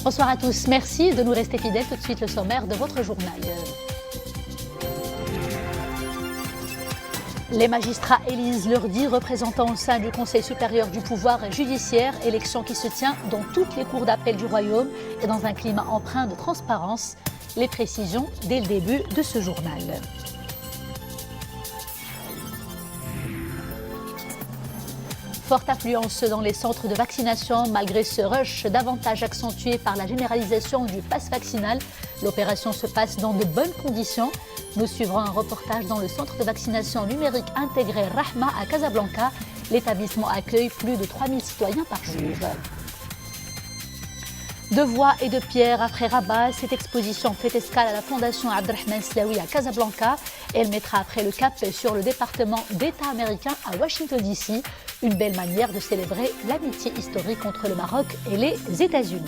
Bonsoir à tous, merci de nous rester fidèles. Tout de suite le sommaire de votre journal. Les magistrats élisent leurs 10 représentants au sein du Conseil supérieur du pouvoir judiciaire, élection qui se tient dans toutes les cours d'appel du Royaume et dans un climat empreint de transparence. Les précisions dès le début de ce journal. Forte affluence dans les centres de vaccination malgré ce rush davantage accentué par la généralisation du pass vaccinal. L'opération se passe dans de bonnes conditions. Nous suivrons un reportage dans le centre de vaccination numérique intégré Rahma à Casablanca. L'établissement accueille plus de 3000 citoyens par jour. De voix et de pierre après Rabat, cette exposition fait escale à la Fondation Abdelrahman Slaoui à Casablanca. Elle mettra après le cap sur le département d'État américain à Washington DC. Une belle manière de célébrer l'amitié historique entre le Maroc et les États-Unis.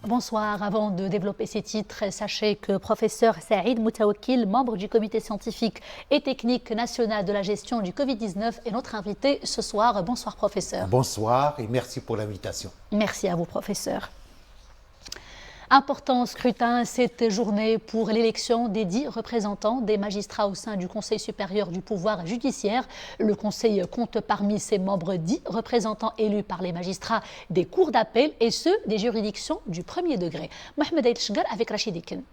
Bonsoir. Avant de développer ces titres, sachez que professeur Saïd Moutawakkil, membre du comité scientifique et technique national de la gestion du Covid-19, est notre invité ce soir. Bonsoir professeur. Bonsoir et merci pour l'invitation. Merci à vous professeur. Important scrutin cette journée pour l'élection des 10 représentants des magistrats au sein du Conseil supérieur du pouvoir judiciaire. Le Conseil compte parmi ses membres 10 représentants élus par les magistrats des cours d'appel et ceux des juridictions du premier degré. Mohamed Aït Chgar avec Rachid Iken.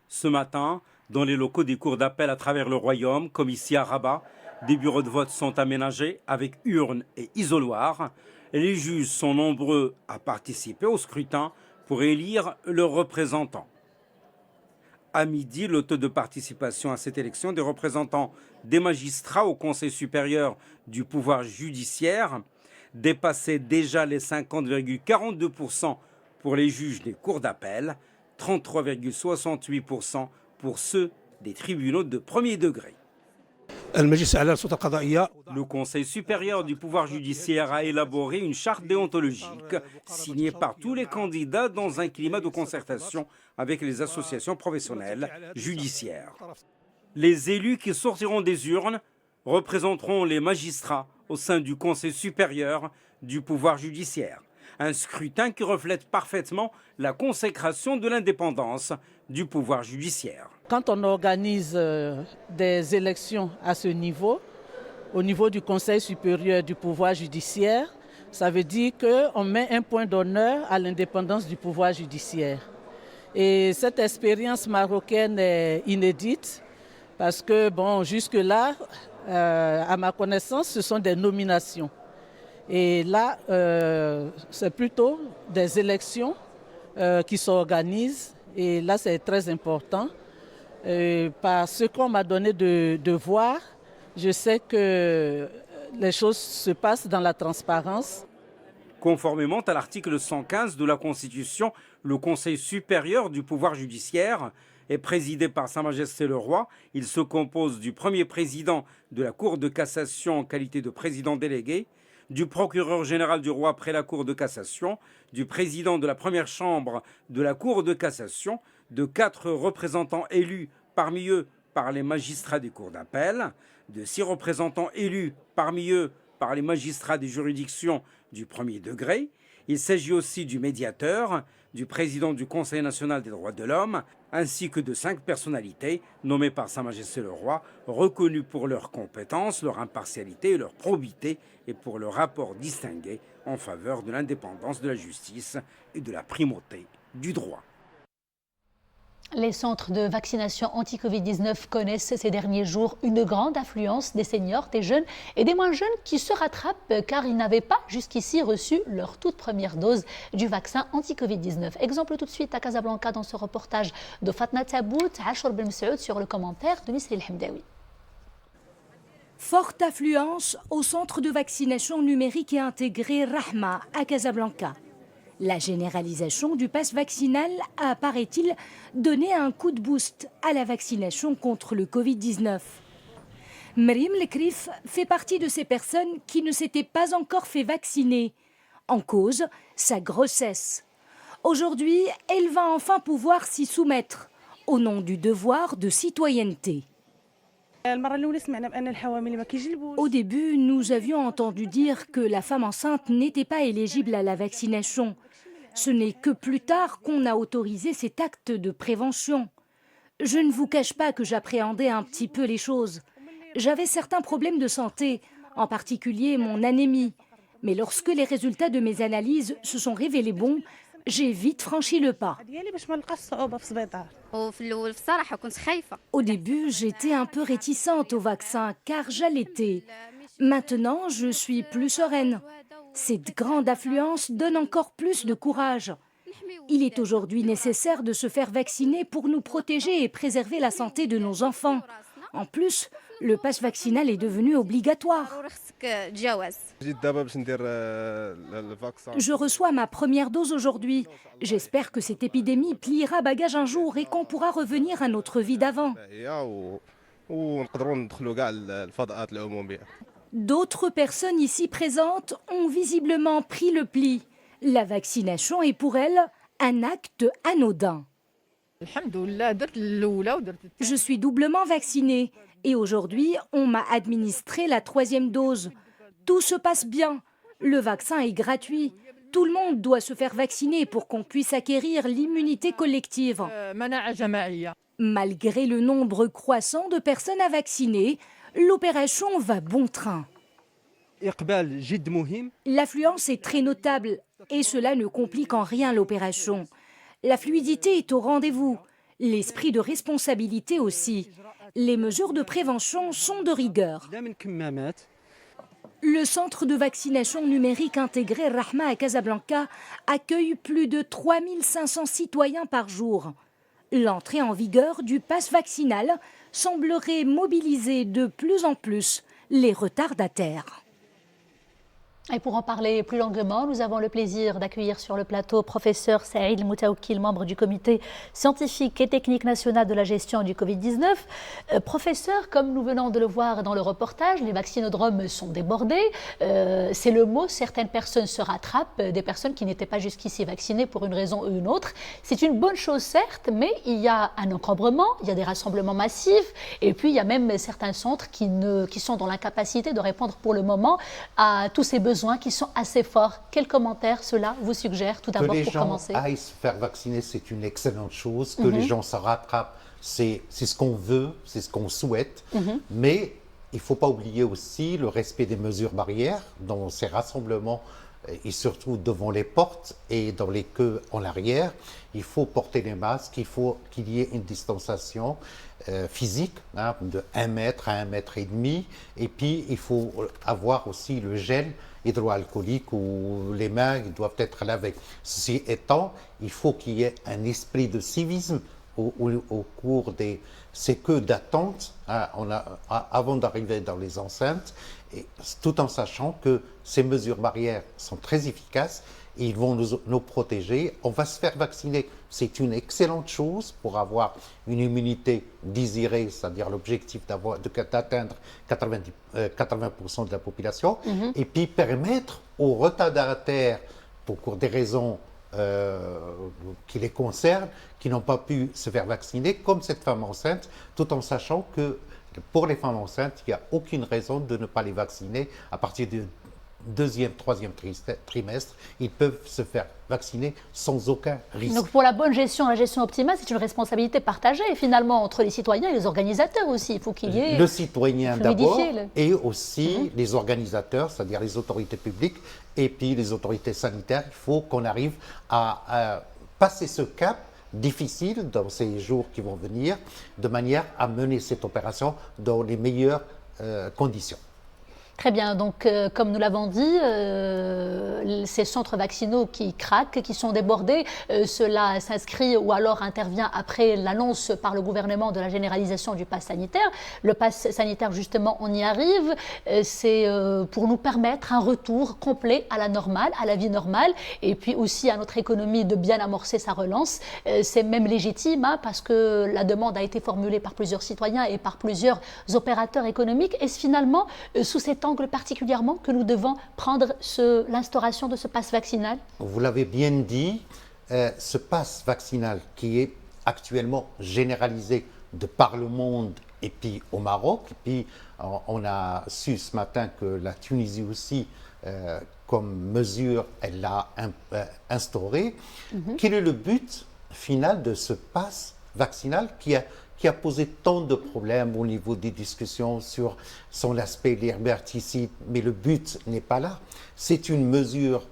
Ce matin, dans les locaux des cours d'appel à travers le Royaume, comme ici à Rabat, des bureaux de vote sont aménagés avec urnes et isoloirs. Les juges sont nombreux à participer au scrutin pour élire leurs représentants. À midi, le taux de participation à cette élection des représentants des magistrats au Conseil supérieur du pouvoir judiciaire dépassait déjà les 50,42% pour les juges des cours d'appel, 33,68% pour ceux des tribunaux de premier degré. Le Conseil supérieur du pouvoir judiciaire a élaboré une charte déontologique signée par tous les candidats dans un climat de concertation avec les associations professionnelles judiciaires. Les élus qui sortiront des urnes représenteront les magistrats au sein du Conseil supérieur du pouvoir judiciaire. Un scrutin qui reflète parfaitement la consécration de l'indépendance du pouvoir judiciaire. Quand on organise des élections à ce niveau, au niveau du Conseil supérieur du pouvoir judiciaire, ça veut dire qu'on met un point d'honneur à l'indépendance du pouvoir judiciaire. Et cette expérience marocaine est inédite parce que, bon, jusque-là, à ma connaissance, ce sont des nominations. Et là, c'est plutôt des élections qui s'organisent. Et là, c'est très important. Par ce qu'on m'a donné de voir, je sais que les choses se passent dans la transparence. Conformément à l'article 115 de la Constitution, le Conseil supérieur du pouvoir judiciaire est présidé par Sa Majesté le Roi. Il se compose du premier président de la Cour de cassation en qualité de président délégué, du procureur général du roi après la Cour de cassation, du président de la première chambre de la Cour de cassation, de 4 représentants élus, parmi eux par les magistrats des cours d'appel, de 6 représentants élus, parmi eux par les magistrats des juridictions du premier degré. Il s'agit aussi du médiateur, du président du Conseil national des droits de l'homme, ainsi que de 5 personnalités nommées par Sa Majesté le Roi, reconnues pour leurs compétences, leur impartialité et leur probité, et pour leur rapport distingué en faveur de l'indépendance de la justice et de la primauté du droit. Les centres de vaccination anti-Covid-19 connaissent ces derniers jours une grande affluence des seniors, des jeunes et des moins jeunes qui se rattrapent car ils n'avaient pas jusqu'ici reçu leur toute première dose du vaccin anti-Covid-19. Exemple tout de suite à Casablanca dans ce reportage de Fatna Tabout, Achour Ben Msaoud sur le commentaire de Misri El Hamdaoui. Forte affluence au centre de vaccination numérique et intégré Rahma à Casablanca. La généralisation du pass vaccinal a, paraît-il, donné un coup de boost à la vaccination contre le Covid-19. Mrim Lekrif fait partie de ces personnes qui ne s'étaient pas encore fait vacciner. En cause, sa grossesse. Aujourd'hui, elle va enfin pouvoir s'y soumettre, au nom du devoir de citoyenneté. Au début, nous avions entendu dire que la femme enceinte n'était pas éligible à la vaccination. Ce n'est que plus tard qu'on a autorisé cet acte de prévention. Je ne vous cache pas que j'appréhendais un petit peu les choses. J'avais certains problèmes de santé, en particulier mon anémie. Mais lorsque les résultats de mes analyses se sont révélés bons, j'ai vite franchi le pas. Au début, j'étais un peu réticente au vaccin car j'allaitais. Maintenant, je suis plus sereine. Cette grande affluence donne encore plus de courage. Il est aujourd'hui nécessaire de se faire vacciner pour nous protéger et préserver la santé de nos enfants. En plus, le pass vaccinal est devenu obligatoire. Je reçois ma première dose aujourd'hui. J'espère que cette épidémie pliera bagage un jour et qu'on pourra revenir à notre vie d'avant. D'autres personnes ici présentes ont visiblement pris le pli. La vaccination est pour elles un acte anodin. Je suis doublement vaccinée et aujourd'hui, on m'a administré la 3e dose. Tout se passe bien. Le vaccin est gratuit. Tout le monde doit se faire vacciner pour qu'on puisse acquérir l'immunité collective. Malgré le nombre croissant de personnes à vacciner, l'opération va bon train. L'affluence est très notable et cela ne complique en rien l'opération. La fluidité est au rendez-vous, l'esprit de responsabilité aussi. Les mesures de prévention sont de rigueur. Le centre de vaccination numérique intégré Rahma à Casablanca accueille plus de 3500 citoyens par jour. L'entrée en vigueur du pass vaccinal semblerait mobiliser de plus en plus les retardataires. Et pour en parler plus longuement, nous avons le plaisir d'accueillir sur le plateau professeur Saïd Moutaoukil, membre du comité scientifique et technique national de la gestion du Covid-19. Professeur, comme nous venons de le voir dans le reportage, les vaccinodromes sont débordés. C'est le mot, certaines personnes se rattrapent, des personnes qui n'étaient pas jusqu'ici vaccinées pour une raison ou une autre. C'est une bonne chose certes, mais il y a un encombrement, il y a des rassemblements massifs, et puis il y a même certains centres qui sont dans l'incapacité de répondre pour le moment à tous ces besoins qui sont assez forts. Quel commentaire cela vous suggère tout d'abord pour commencer? Que les gens aillent se faire vacciner, c'est une excellente chose. Que les gens se rattrapent, c'est ce qu'on veut, c'est ce qu'on souhaite. Mais il ne faut pas oublier aussi le respect des mesures barrières dans ces rassemblements et surtout devant les portes et dans les queues en arrière. Il faut porter les masques, il faut qu'il y ait une distanciation physique de 1 mètre à 1,5 mètre. Et puis, il faut avoir aussi le gel hydroalcoolique où les mains doivent être lavées. Ceci étant, il faut qu'il y ait un esprit de civisme au cours de ces queues d'attente avant d'arriver dans les enceintes, et tout en sachant que ces mesures barrières sont très efficaces et ils vont nous protéger. On va se faire vacciner. C'est une excellente chose pour avoir une immunité désirée, c'est-à-dire l'objectif d'atteindre 80% de la population, et puis permettre aux retardataires, pour des raisons qui les concernent, qui n'ont pas pu se faire vacciner, comme cette femme enceinte, tout en sachant que pour les femmes enceintes, il n'y a aucune raison de ne pas les vacciner. À partir du 2e, 3e trimestre, ils peuvent se faire vacciner sans aucun risque. Donc pour la bonne gestion, la gestion optimale, c'est une responsabilité partagée finalement entre les citoyens et les organisateurs aussi. Il faut qu'il y ait le citoyen d'abord et aussi les organisateurs, c'est-à-dire les autorités publiques et puis les autorités sanitaires. Il faut qu'on arrive à passer ce cap difficile dans ces jours qui vont venir, de manière à mener cette opération dans les meilleures conditions. Très bien, donc comme nous l'avons dit, ces centres vaccinaux qui craquent, qui sont débordés, cela s'inscrit ou alors intervient après l'annonce par le gouvernement de la généralisation du pass sanitaire. Le pass sanitaire, justement, on y arrive, c'est pour nous permettre un retour complet à la normale, à la vie normale, et puis aussi à notre économie de bien amorcer sa relance. C'est même légitime parce que la demande a été formulée par plusieurs citoyens et par plusieurs opérateurs économiques. Est-ce finalement sous cet angle particulièrement que nous devons prendre l'instauration de ce pass vaccinal? Vous l'avez bien dit, ce pass vaccinal qui est actuellement généralisé de par le monde et puis au Maroc. Et puis on a su ce matin que la Tunisie aussi, comme mesure, elle l'a instaurée. Quel est le but final de ce pass vaccinal qui a posé tant de problèmes au niveau des discussions sur son aspect liberticide, mais le but n'est pas là. C'est une mesure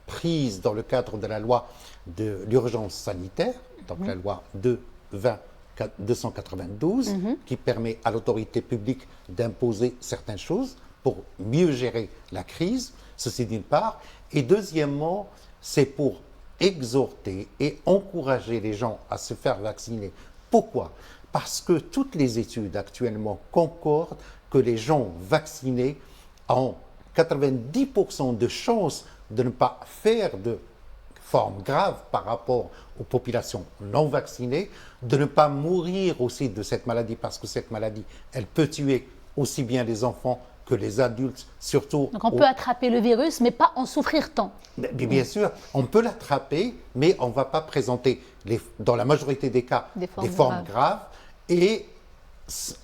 prise dans le cadre de la loi de l'urgence sanitaire, donc la loi 292, qui permet à l'autorité publique d'imposer certaines choses pour mieux gérer la crise, ceci d'une part. Et deuxièmement, c'est pour exhorter et encourager les gens à se faire vacciner. Pourquoi? Parce que toutes les études actuellement concordent que les gens vaccinés ont 90% de chances de ne pas faire de forme grave par rapport aux populations non vaccinées, de ne pas mourir aussi de cette maladie, parce que cette maladie, elle peut tuer aussi bien les enfants que les adultes, surtout... Donc on peut attraper le virus, mais pas en souffrir tant. Bien sûr, on peut l'attraper, mais on ne va pas présenter, dans la majorité des cas, des formes graves. Et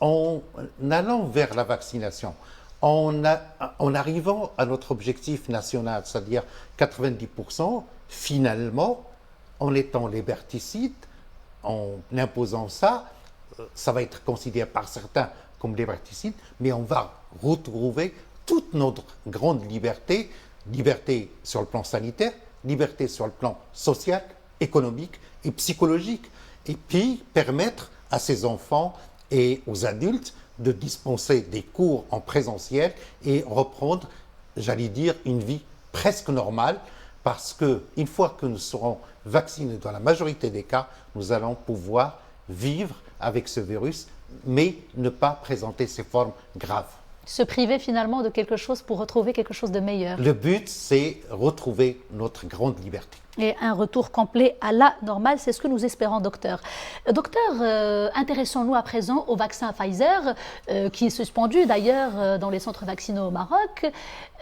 en allant vers la vaccination, en arrivant à notre objectif national, c'est-à-dire 90%, finalement, en étant liberticide, en imposant ça, ça va être considéré par certains comme liberticide, mais on va retrouver toute notre grande liberté, liberté sur le plan sanitaire, liberté sur le plan social, économique et psychologique, et puis permettre à ces enfants et aux adultes de dispenser des cours en présentiel et reprendre, j'allais dire, une vie presque normale, parce qu'une fois que nous serons vaccinés dans la majorité des cas, nous allons pouvoir vivre avec ce virus, mais ne pas présenter ces formes graves. Se priver finalement de quelque chose pour retrouver quelque chose de meilleur. Le but, c'est retrouver notre grande liberté. Et un retour complet à la normale, c'est ce que nous espérons, docteur. Docteur, intéressons-nous à présent au vaccin Pfizer, qui est suspendu d'ailleurs dans les centres vaccinaux au Maroc.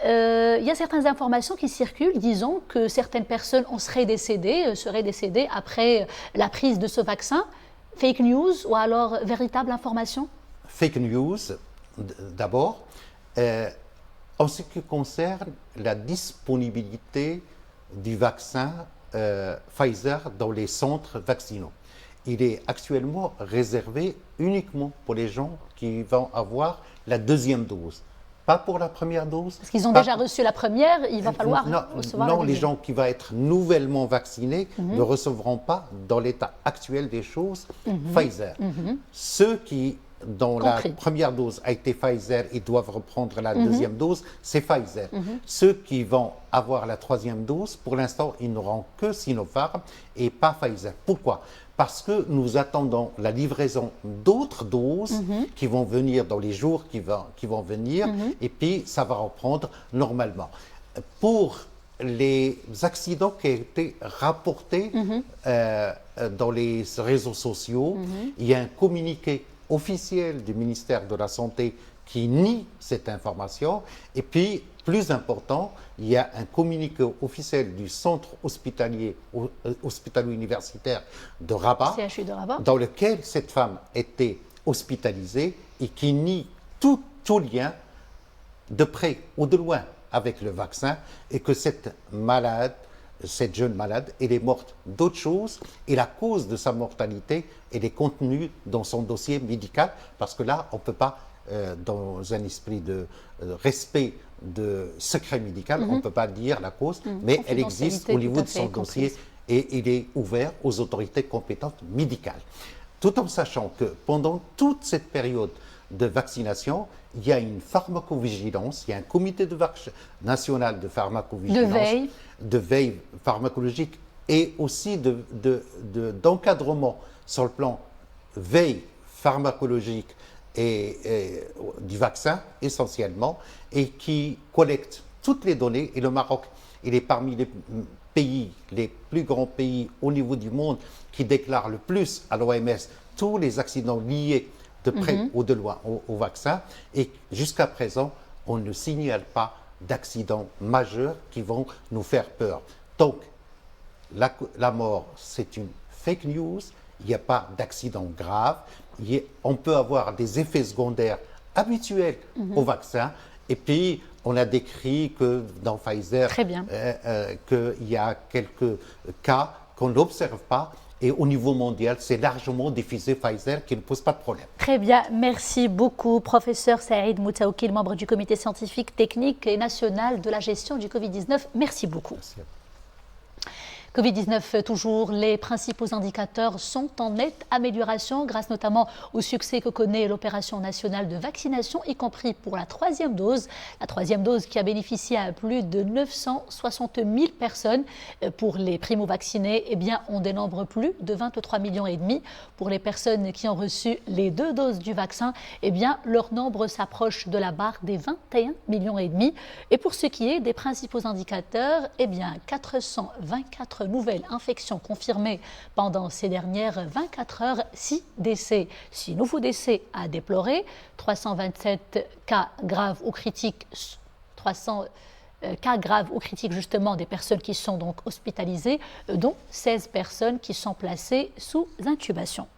Il y a certaines informations qui circulent, disons que certaines personnes seraient décédées après la prise de ce vaccin. Fake news ou alors véritable information? Fake news, d'abord. En ce qui concerne la disponibilité du vaccin Pfizer dans les centres vaccinaux, il est actuellement réservé uniquement pour les gens qui vont avoir la deuxième dose. Pas pour la première dose. Parce qu'ils ont déjà reçu la première, il va falloir recevoir la deuxième. Non, les gens qui vont être nouvellement vaccinés ne recevront pas, dans l'état actuel des choses, Pfizer. Ceux qui, dont la première dose a été Pfizer, ils doivent reprendre la deuxième dose, c'est Pfizer. Ceux qui vont avoir la troisième dose, pour l'instant, ils n'auront que Sinopharm et pas Pfizer. Pourquoi? Parce que nous attendons la livraison d'autres doses qui vont venir dans les jours qui vont venir, et puis ça va reprendre normalement. Pour les accidents qui ont été rapportés dans les réseaux sociaux, il y a un communiqué officiel du ministère de la Santé qui nie cette information, et puis, plus important, il y a un communiqué officiel du centre hospitalo-universitaire de Rabat, CHU de Rabat, dans lequel cette femme était hospitalisée et qui nie tout lien de près ou de loin avec le vaccin, et que cette jeune malade, elle est morte d'autre chose, et la cause de sa mortalité, elle est contenue dans son dossier médical, parce que là, on ne peut pas, dans un esprit de respect de secret médical, on ne peut pas dire la cause, mais elle existe au niveau de son dossier et il est ouvert aux autorités compétentes médicales. Tout en sachant que pendant toute cette période de vaccination, il y a une pharmacovigilance, il y a un comité national de pharmacovigilance, de veille pharmacologique et aussi d'encadrement sur le plan veille pharmacologique et du vaccin essentiellement, et qui collecte toutes les données. Et le Maroc, il est parmi les plus grands pays au niveau du monde qui déclarent le plus à l'OMS tous les accidents liés de près ou de loin au vaccin. Et jusqu'à présent, on ne signale pas d'accidents majeurs qui vont nous faire peur. Donc, la mort, c'est une fake news. Il n'y a pas d'accident grave. on peut avoir des effets secondaires habituels au vaccin. Et puis, on a décrit que dans Pfizer, qu'il y a quelques cas qu'on n'observe pas. Et au niveau mondial, c'est largement diffusé Pfizer qui ne pose pas de problème. Très bien, merci beaucoup, professeur Saïd Moutaoukil, membre du comité scientifique, technique et national de la gestion du Covid-19. Merci beaucoup. Merci. Covid-19 toujours, les principaux indicateurs sont en nette amélioration grâce notamment au succès que connaît l'opération nationale de vaccination, y compris pour la troisième dose. La troisième dose qui a bénéficié à plus de 960 000 personnes. Pour les primo-vaccinés, eh bien, on dénombre plus de 23,5 millions. Pour les personnes qui ont reçu les 2 doses du vaccin, eh bien, leur nombre s'approche de la barre des 21,5 millions. Et pour ce qui est des principaux indicateurs, eh bien, 424 nouvelles infections confirmées pendant ces dernières 24 heures, 6 décès. 6 nouveaux décès à déplorer, 327 cas graves ou critiques, 300 cas graves ou critiques justement des personnes qui sont donc hospitalisées, dont 16 personnes qui sont placées sous intubation.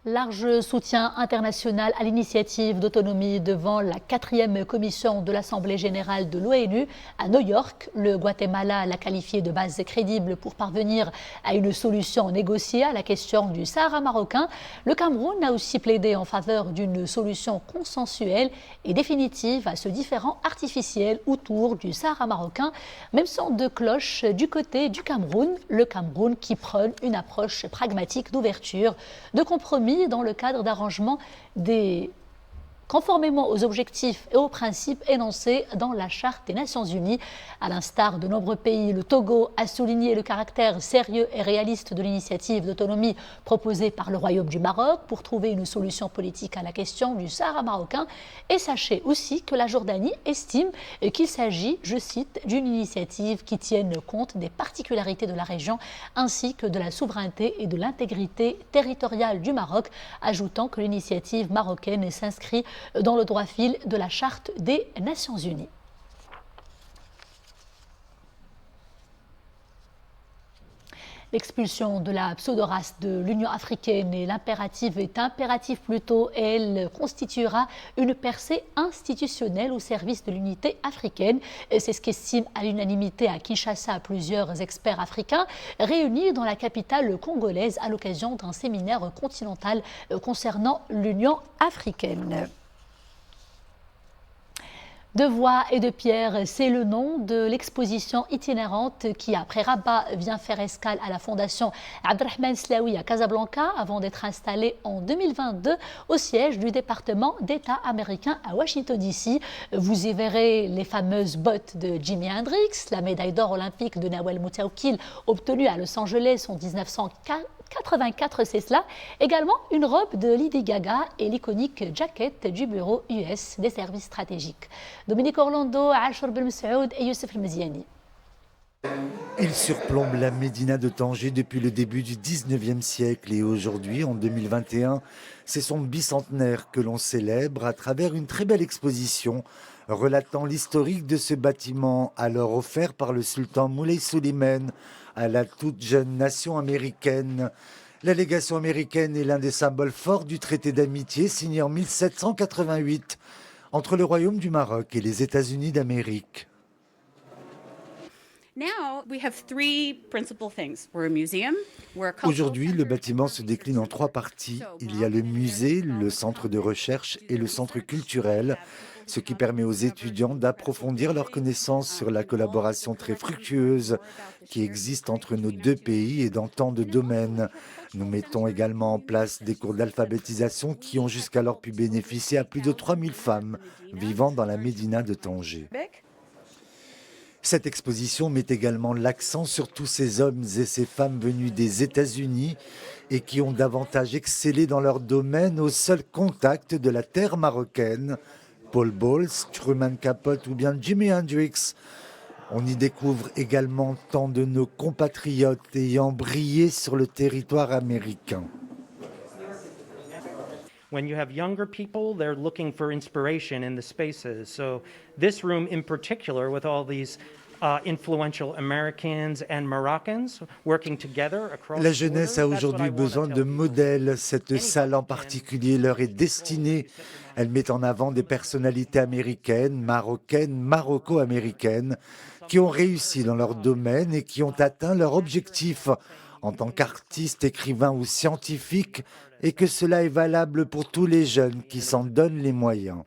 Large soutien international à l'initiative d'autonomie devant la 4e commission de l'Assemblée générale de l'ONU à New York. Le Guatemala l'a qualifié de base crédible pour parvenir à une solution négociée à la question du Sahara marocain. Le Cameroun a aussi plaidé en faveur d'une solution consensuelle et définitive à ce différend artificiel autour du Sahara marocain. Même son de cloche du côté du Cameroun, le Cameroun qui prône une approche pragmatique d'ouverture, de compromis dans le cadre d'arrangements conformément aux objectifs et aux principes énoncés dans la Charte des Nations Unies. À l'instar de nombreux pays, le Togo a souligné le caractère sérieux et réaliste de l'initiative d'autonomie proposée par le Royaume du Maroc pour trouver une solution politique à la question du Sahara marocain. Et sachez aussi que la Jordanie estime qu'il s'agit, je cite, d'une initiative qui tienne compte des particularités de la région ainsi que de la souveraineté et de l'intégrité territoriale du Maroc, ajoutant que l'initiative marocaine s'inscrit dans le droit fil de la Charte des Nations Unies. L'expulsion de la pseudo-race de l'Union africaine est impérative plutôt, et elle constituera une percée institutionnelle au service de l'unité africaine. C'est ce qu'estiment à l'unanimité à Kinshasa plusieurs experts africains réunis dans la capitale congolaise à l'occasion d'un séminaire continental concernant l'Union africaine. De voix et de pierre, c'est le nom de l'exposition itinérante qui, après Rabat, vient faire escale à la fondation Abdelrahman Slaoui à Casablanca avant d'être installée en 2022 au siège du département d'État américain à Washington DC. Vous y verrez les fameuses bottes de Jimi Hendrix, la médaille d'or olympique de Nawel Moutaoukil obtenue à Los Angeles en 1984, c'est cela. Également une robe de Lady Gaga et l'iconique jaquette du bureau US des services stratégiques. Dominique Orlando, Achour Ben Saoud et Youssef El-Meziani. Il surplombe la Médina de Tanger depuis le début du 19e siècle et aujourd'hui, en 2021, c'est son bicentenaire que l'on célèbre à travers une très belle exposition relatant l'historique de ce bâtiment alors offert par le sultan Moulay Soulimane à la toute jeune nation américaine. La légation américaine est l'un des symboles forts du traité d'amitié signé en 1788 entre le Royaume du Maroc et les États-Unis d'Amérique. Aujourd'hui, le bâtiment se décline en 3 parties. Il y a le musée, le centre de recherche et le centre culturel, ce qui permet aux étudiants d'approfondir leurs connaissances sur la collaboration très fructueuse qui existe entre nos 2 pays et dans tant de domaines. Nous mettons également en place des cours d'alphabétisation qui ont jusqu'alors pu bénéficier à plus de 3000 femmes vivant dans la Médina de Tanger. Cette exposition met également l'accent sur tous ces hommes et ces femmes venus des États-Unis et qui ont davantage excellé dans leur domaine au seul contact de la terre marocaine. Paul Bowles, Truman Capote ou bien Jimi Hendrix. On y découvre également tant de nos compatriotes ayant brillé sur le territoire américain. When you have younger people, they're looking for inspiration in the spaces. So this room in particular, with all these influential Americans and Moroccans working together across La jeunesse a aujourd'hui besoin de modèles. Cette salle en particulier leur est destinée. Elle met en avant des personnalités américaines, marocaines, maroco-américaines qui ont réussi dans leur domaine et qui ont atteint leur objectif en tant qu'artistes, écrivains ou scientifiques, et que cela est valable pour tous les jeunes qui s'en donnent les moyens.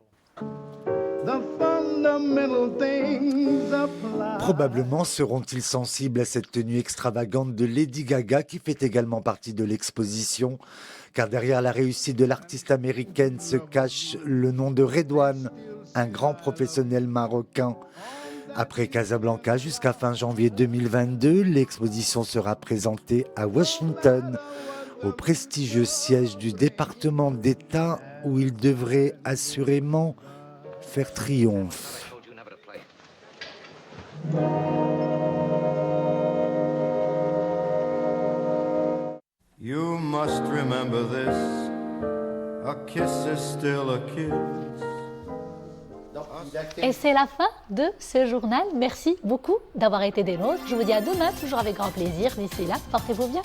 Probablement seront-ils sensibles à cette tenue extravagante de Lady Gaga qui fait également partie de l'exposition, car derrière la réussite de l'artiste américaine se cache le nom de Redouane, un grand professionnel marocain. Après Casablanca jusqu'à fin janvier 2022, l'exposition sera présentée à Washington, au prestigieux siège du département d'État où il devrait assurément faire triomphe. You must remember this, a kiss is still a kiss. Et c'est la fin de ce journal. Merci beaucoup d'avoir été des nôtres. Je vous dis à demain, toujours avec grand plaisir. D'ici là, portez-vous bien.